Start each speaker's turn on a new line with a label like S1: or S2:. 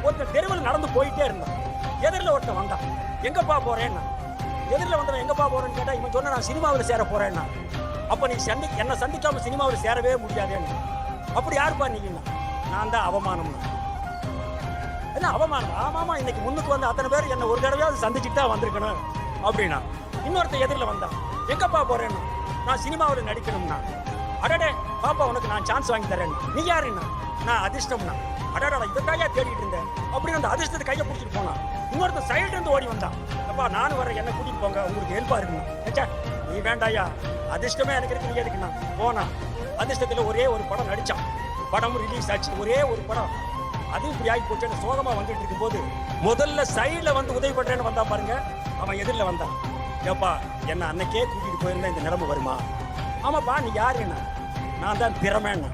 S1: ஒருத்தன் தெருவில் நடந்து போயிட்டே இருந்தான். எதிரில் ஒருத்தன் வந்தான். எங்கப்பா போறேன்னா, எதிரில் வந்தவன் எங்கப்பா போறேன்னு கேட்டா இவன் சொன்ன நான் சினிமாவில் சேர போறேன்னா. அப்ப நீ என்ன சந்திக்காம சினிமாவில் சேரவே முடியாதேன்னு. அப்படி யாருப்பா நீங்கன்னா, நான் தான் அவமானம். என்ன அவமானம்? ஆமாமா, இன்னைக்கு முன்னுக்கு வந்து அத்தனை பேர் என்ன ஒரு தடவையாவது சந்திச்சுட்டு தான் வந்திருக்கணும் அப்படின்னா. இன்னொருத்தன் எதிரில் வந்தான். எங்கப்பா போறேன்னு, நான் சினிமாவில் நடிக்கணும்னா. அடடே பாப்பா உனக்கு நான் சான்ஸ் வாங்கி தரேன். நீ யாருன்னா, நான் அதிர்ஷ்டம்னா. அடடா இதற்காக தேடிட்டு இருந்தேன் அப்படின்னு அந்த அதிர்ஷ்டத்தை கையை பிடிச்சிட்டு போனான். இன்னொருத்தன் சைடு இருந்து ஓடி வந்தான். அப்பா நானும் வரேன், என்ன கூட்டிட்டு போங்க, உங்களுக்கு ஹெல்ப்பா இருக்குண்ணா. நீ வேண்டாயா, அதிர்ஷ்டமே எனக்கு இருக்கு, நீ எதுக்குண்ணா போனா. அதிர்ஷ்டத்துல ஒரே ஒரு படம் நடிச்சான். படமும் ரிலீஸ் ஆச்சு, ஒரே ஒரு படம். அது இப்படி ஆகி போச்சு. சோகமா வந்துட்டு இருக்கும் போது முதல்ல சைடுல வந்து உதவி பண்றேன்னு வந்தா பாருங்க, அவன் எதிரில் வந்தான். ஏப்பா என்ன அன்னைக்கே கூட்டிட்டு போயிருந்தா இந்த நிலைமை வருமா? ஆமாப்பா நீ யாருன்னா, நான் தான் திறமைன்னா.